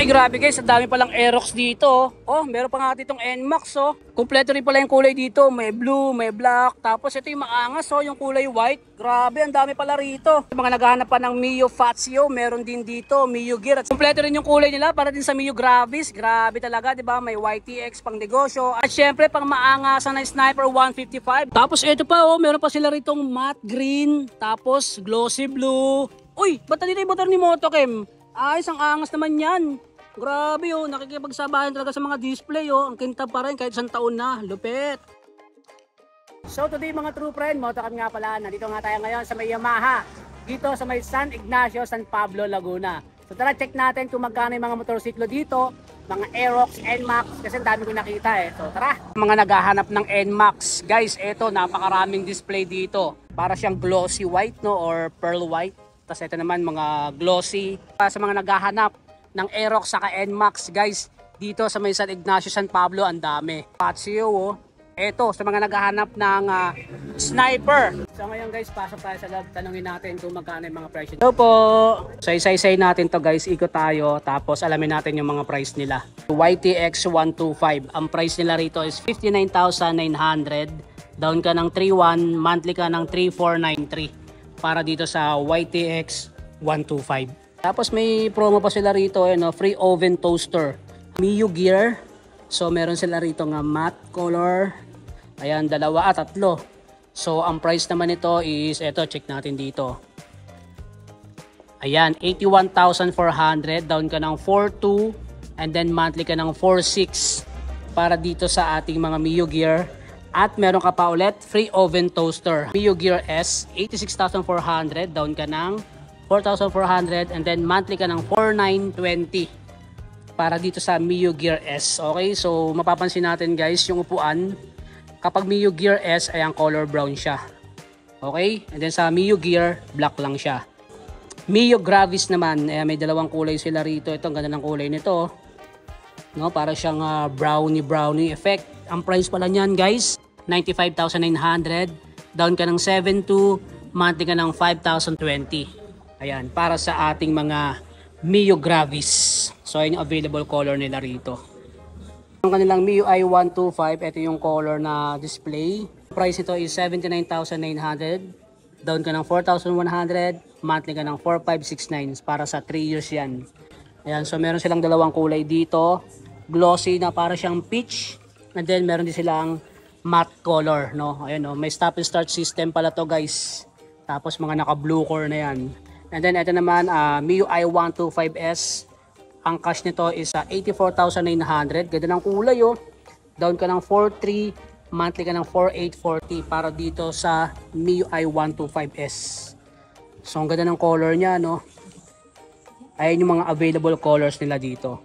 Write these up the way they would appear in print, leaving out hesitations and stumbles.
Ay grabe guys, ang dami palang Aerox dito. Oh, meron pa nga ditong NMAX oh. Kumpleto rin pala yung kulay dito. May blue, may black. Tapos ito yung maangas oh, yung kulay white. Grabe, ang dami pala rito. Mga naghahanap pa ng Mio Fazio, meron din dito, Mio Gear. At kumpleto rin yung kulay nila para din sa Mio Gravis. Grabe talaga, 'di ba? May YTX pang negosyo. At syempre pang maangasan na Sniper 155. Tapos ito pa oh, meron pa sila ritong matte green, tapos glossy blue. Uy, ba't dito yung motor ni Motochem? Ayos, ang angas naman yan. Grabe oh, nakikipagsabayan talaga sa mga display oh. Ang kintab pa rin kahit isang taon na. Lupit. So today mga true friend, Motochem nga pala. Nandito nga tayo ngayon sa may Yamaha. Dito sa may San Ignacio, San Pablo, Laguna. So tara check natin kung magkano yung mga motorsiklo dito. Mga Aerox, NMAX. Kasi dami ko nakita eh. So tara. Mga naghahanap ng NMAX. Guys, eto napakaraming display dito. Para siyang glossy white no or pearl white. Tapos ito naman mga glossy. Sa mga naghahanap ng Aerox saka NMAX guys, dito sa may San Ignacio, San Pablo, ang dami. Fazio oh. Ito sa mga naghahanap ng Sniper. So ngayon guys, pasok tayo sa loob. Tanungin natin kung magkano yung mga price. Hello po. So isa-isay natin to guys, ikot tayo. Tapos alamin natin yung mga price nila. YTX 125. Ang price nila rito is 59,900. Down ka ng 3,1, monthly ka ng 3,493. Para dito sa YTX 125. Tapos may promo pa sila rito, free oven toaster. Mio Gear. So meron sila rito nga matte color. Ayan, 2 at 3. So ang price naman nito is, eto check natin dito. Ayan, 81,400. Down ka ng 4,2 and then monthly ka ng 4,6 para dito sa ating mga Mio Gear. At meron ka pa ulit, free oven toaster. Mio Gear S, 86,400. Down ka ng 4,400. And then monthly ka ng 4,920. Para dito sa Mio Gear S. Okay, so mapapansin natin guys, yung upuan. Kapag Mio Gear S, ay ang color brown siya. Okay, and then sa Mio Gear, black lang siya. Mio Gravis naman, may dalawang kulay sila rito. Ito, ang ganda ng kulay nito. No, para siyang brownie effect. Ang price pala niyan guys, 95,900, down ka ng 7,2, monthly ka ng 5,020. Ayan, para sa ating mga Mio Gravis. So ayun yung available color nila rito. Yung kanilang Mio i125, ito yung color na display. Price ito is 79,900, down ka ng 4,100, monthly ka ng 4,569 para sa 3 years yan. Ayan, so meron silang dalawang kulay dito. Glossy na para siyang peach. And then meron din silang matte color, no? Ayun, no? May stop and start system pala to guys. Tapos mga naka blue core na yan. And then ito naman, Mio i125S. Ang cash nito is 84,900. Ganda ng kulay oh. Down ka ng 4,3, monthly ka ng 4,840 para dito sa Mio i125S. So ang ganda ng color niya, no? Ayan yung mga available colors nila dito.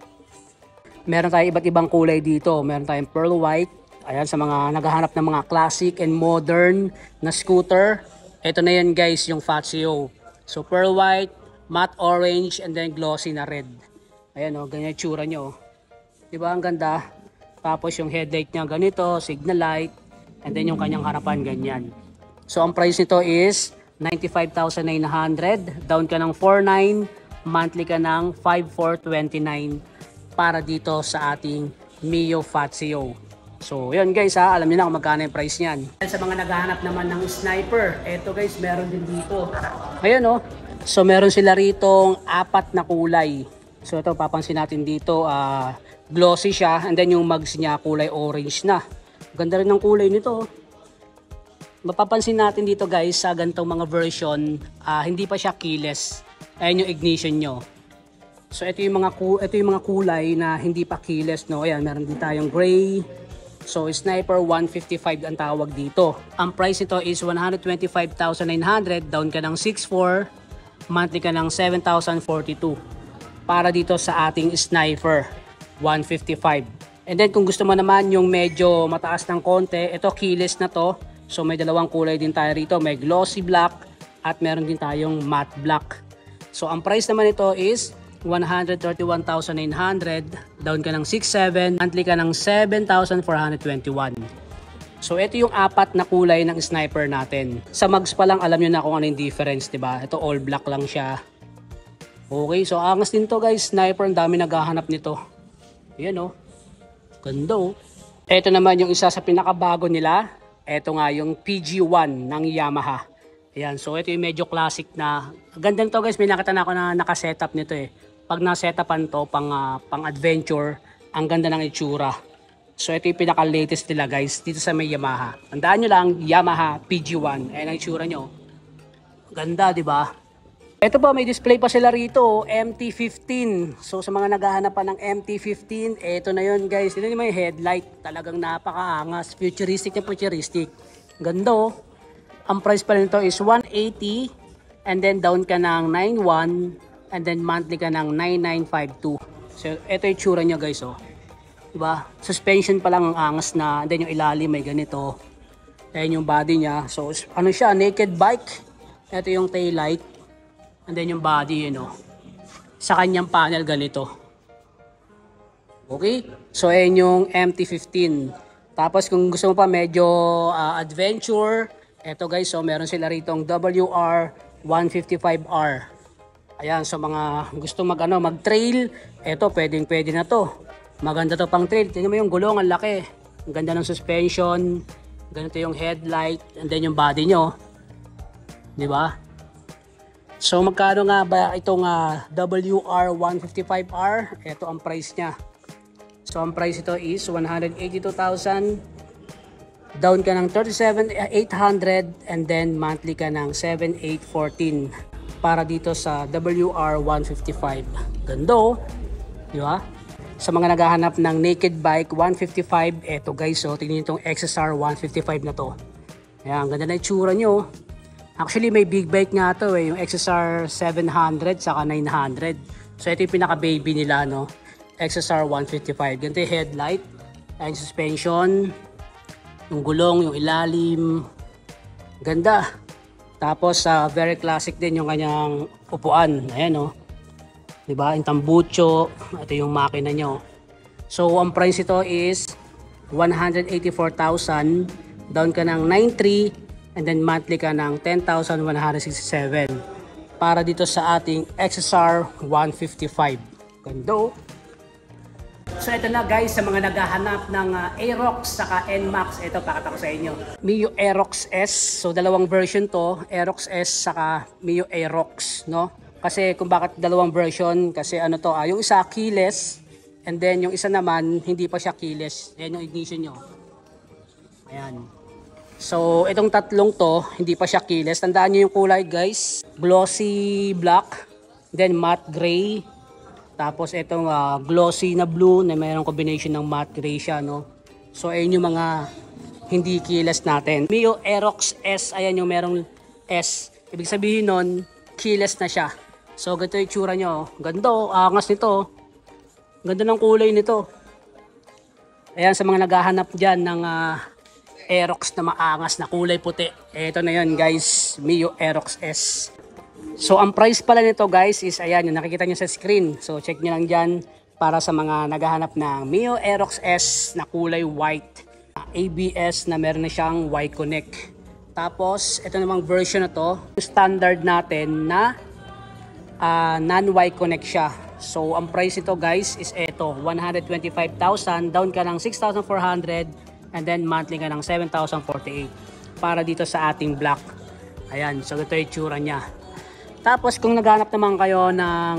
Meron tayong iba't ibang kulay dito. Meron tayong pearl white. Ayan, sa mga naghahanap ng mga classic and modern na scooter. Ito na yan guys, yung Fazio. So pearl white, matte orange, and then glossy na red. Ayan o, ganyan yung tsura nyo. Diba, ang ganda. Tapos yung headlight niya ganito, signal light. And then yung kanyang harapan ganyan. So ang price nito is 95,900. Down ka ng 4,900. Monthly ka ng 5,429 para dito sa ating Mio Fazio. So yun guys ha, alam niyo na kung magkano yung price niyan. Sa mga naghahanap naman ng Sniper, eto guys, meron din dito. Ayan oh. So meron sila ritong 4 na kulay. So ito papansin natin dito, glossy siya, and then yung mugs niya kulay orange na. Ganda rin ng kulay nito. Mapapansin natin dito guys sa ganitong mga version, hindi pa siya keyless. Ayan yung ignition nyo. So ito yung mga kulay na hindi pa keyless, no. Ayan, meron din tayong gray. So Sniper 155 ang tawag dito. Ang price ito is 125,900, down ka ng 64, monthly ka ng 7,042 para dito sa ating Sniper 155. And then kung gusto mo naman yung medyo mataas ng konti, ito keyless na to. So may dalawang kulay din tayo rito, may glossy black at meron din tayong matte black. So ang price naman ito is 131,900, down ka ng 67, monthly ka ng 7,421. So ito yung 4 na kulay ng Sniper natin. Sa mugs pa lang alam nyo na kung ano yung difference, 'di ba? Ito all black lang siya. Okay, so angas din to guys. Sniper, ang dami naghahanap nito. Ayan oh. Ganda oh. Ito naman yung isa sa pinakabago nila. Ito nga yung PG1 ng Yamaha. Ayan, so ito yung medyo classic na. Ganda nito guys, may nakita na ako na nakasetup nito eh. Pag na-setupan to pang adventure, ang ganda ng itsura. So ito yung pinaka-latest nila guys dito sa may Yamaha. Tandaan nyo lang, Yamaha PG1. Ayan ang itsura nyo. Ganda, di ba? Ito pa, may display pa sila rito, MT-15. So sa mga naghahanap pa ng MT-15, ito na yun guys. Ito naman yung headlight, talagang napakaangas, futuristic na futuristic. Ganda oh. Ang price pa nito is 180 and then down ka ng 91 and then monthly ka ng 9952. So ito yung tsura niya guys oh. Diba? Suspension pa lang ang angas na, and then yung ilalim may ganito. Ayan yung body niya. So ano siya, naked bike. Ito yung tail light. And then yung body, you know, sa kanyang panel ganito. Okay? So, ayan yung MT-15. Tapos, kung gusto mo pa medyo adventure, eto guys, so meron sila ritong WR155R. Ayan, so mga gusto mag-trail, eto, pwede na to. Maganda to pang trail. Tingnan mo yung gulong, ang laki. Ang ganda ng suspension. Ganito yung headlight. And then yung body nyo. Diba? So magkano nga ba itong WR155R? Ito ang price niya. So ang price ito is 182,000. Down ka ng 37,800 and then monthly ka ng 7,814 para dito sa WR155. Gando, di ba? Sa mga naghahanap ng naked bike 155, eto guys, so tingnan niyo itong XSR 155 na to. Ayan, ganda na itsura nyo. Actually, may big bike nga to eh, yung XSR 700 saka 900. So ito yung pinaka-baby nila, no? XSR 155. Ganito yung headlight, yung suspension, yung gulong, yung ilalim. Ganda. Tapos, very classic din yung kanyang upuan. Ayan, no? Diba? Yung tambucho. Ito yung makina nyo. So, ang price ito is 184,000. Down ka ng 93. And then monthly ka ng 10,167 para dito sa ating XSR 155. Gando. So ito na guys, sa mga naghahanap ng Aerox saka NMAX, ito pakita ko sa inyo. Mio Aerox S. So dalawang version to, Aerox S saka Mio Aerox, no? Kasi kung bakit dalawang version, kasi ano to, yung isa keyless and then yung isa naman hindi pa siya keyless. Ayan yung ignition nyo. Ayan. So, itong tatlong to, hindi pa siya keyless. Tandaan nyo yung kulay guys. Glossy black, then matte gray. Tapos itong glossy na blue na mayroong combination ng matte gray siya, no? So, ayun yung mga hindi keyless natin. Mio Aerox S, ayan yung merong S. Ibig sabihin nun, keyless na siya. So, ganito yung tsura nyo. Ganda, angas nito. Ganda ng kulay nito. Ayan, sa mga naghahanap dyan ng Aerox na maangas na kulay puti. Ito na yun guys, Mio Aerox S. So ang price pala nito guys is ayan, yung nakikita nyo sa screen. So check nyo lang dyan para sa mga naghahanap ng Mio Aerox S na kulay white. ABS na meron na siyang Y-Connect. Tapos ito namang version na to, standard natin na non-Y-Connect siya. So ang price nito guys is ito, 125,000. Down ka ng 6,400. And then monthly ka ng 7,048 para dito sa ating black. Ayan, so ito yung tsura niya. Tapos kung naghanap naman kayo ng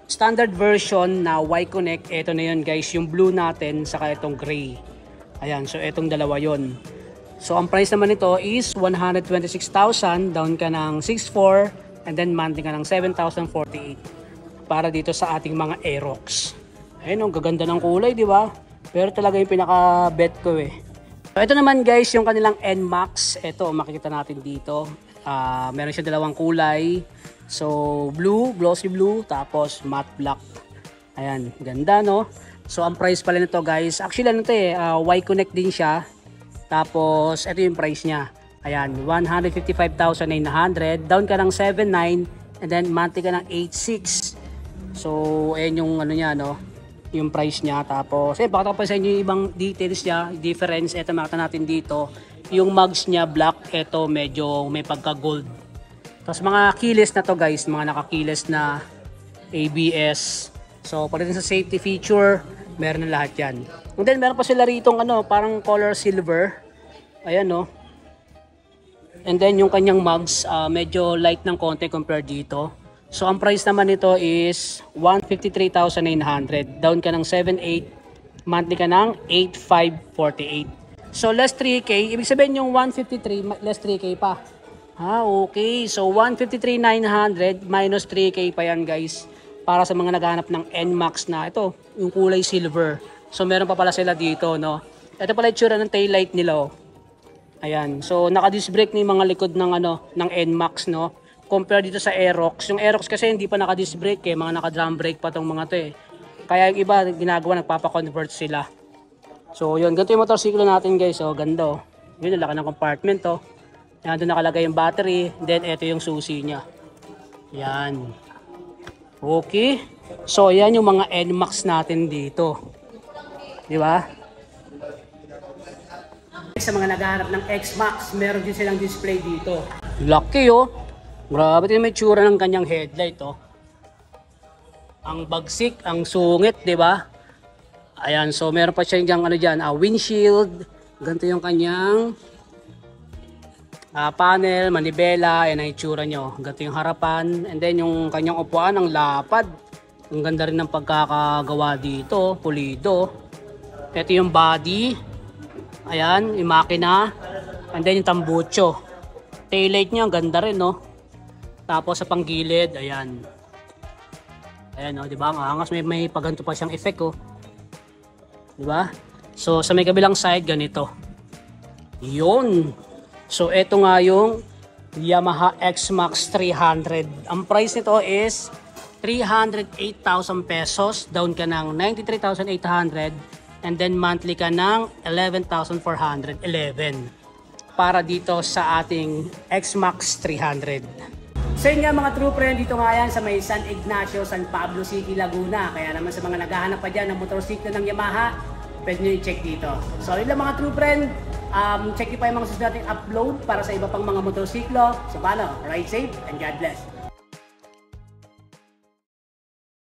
standard version na Y-Connect, ito na yun guys, yung blue natin saka itong gray. Ayan, so itong dalawa yun. So ang price naman nito is 126,000, down ka ng 6,400 and then monthly ka ng 7,048 para dito sa ating mga Aerox. Ayun, ang gaganda ng kulay, di ba? Pero talaga yung pinaka-bet ko eh. So ito naman guys, yung kanilang NMAX. Ito, makikita natin dito. Meron siya dalawang kulay. So blue, glossy blue, tapos matte black. Ayan, ganda no? So ang price pala nito guys, actually ano to eh, Y-Connect din siya. Tapos ito yung price niya. Ayan, 155,900. Down ka ng 7,900 and then monthly ka ng 8,600. So ayan yung ano niya no, yung price niya. Tapos pakita ko pa sa inyo yung ibang details niya, difference. Ito makita natin dito, yung mugs niya black, ito medyo may pagka gold. Tapos mga keyless na to guys, mga naka-keyless na ABS. So pagdating sa safety feature, meron na lahat yan. And then meron pa sila rito parang color silver. Ayan no. And then yung kanyang mugs, medyo light ng konti compared dito. So ang price naman nito is 153,900. Down ka ng 7,800, monthly ka ng 8,548. So less 3K, ibig sabihin yung 153 less 3K pa. Okay. So 153,900 minus 3K pa yan guys. Para sa mga naghahanap ng NMAX na ito, yung kulay silver. So meron pa pala sila dito, no. Ito pala itsura ng taillight nila, oh. Ayan. So naka-disc brake na yung mga likod ng ng NMAX, no. Compare dito sa Aerox. Yung Aerox kasi hindi pa naka-disc brake, mga naka-drum brake pa tong mga to eh. Kaya yung iba ginagawa, nagpapa-convert sila. So yun, ganito yung motorsiklo natin guys, oh. Ganda, oh. Yun, laki ng compartment, oh. Yan, doon nakalagay yung battery. Then ito yung susi niya. Yan. Okay. So yan yung mga NMAX natin dito. Di ba? Sa mga naghahanap ng X-Max, meron din silang display dito. Lucky, oh. Grabe din may tsura ng kanyang headlight, oh. Ang bagsik, ang sungit, di ba? Ayan, so meron pa siya yung dyan, windshield. Ganito yung kanyang panel, manibela, yan ang itsura nyo. Ganito yung harapan. And then yung kanyang upuan, ang lapad. Ang ganda rin ng pagkakagawa dito, pulido. Ito yung body. Ayan, yung makina. And then yung tambucho. Taillight niya, ang ganda rin, no? Tapos sa panggilid, ayan. Ayan, no? Diba? Ang angas, may paganto pa siyang effect, oh. Diba? So, sa may kabilang side, ganito. Yun. So, ito nga yung Yamaha X-Max 300. Ang price nito is 308,000 pesos. Down ka ng 93,800. And then monthly ka ng 11,411. Para dito sa ating X-Max 300. So yun nga mga true friend, dito nga yan sa may San Ignacio, San Pablo City, Laguna. Kaya naman sa mga naghahanap pa dyan ng motorsiklo ng Yamaha, pwede nyo i-check dito. So yun lang mga true friend. Check nyo pa yung mga susunod nating upload para sa iba pang mga motorsiklo. So paano? Ride safe and God bless.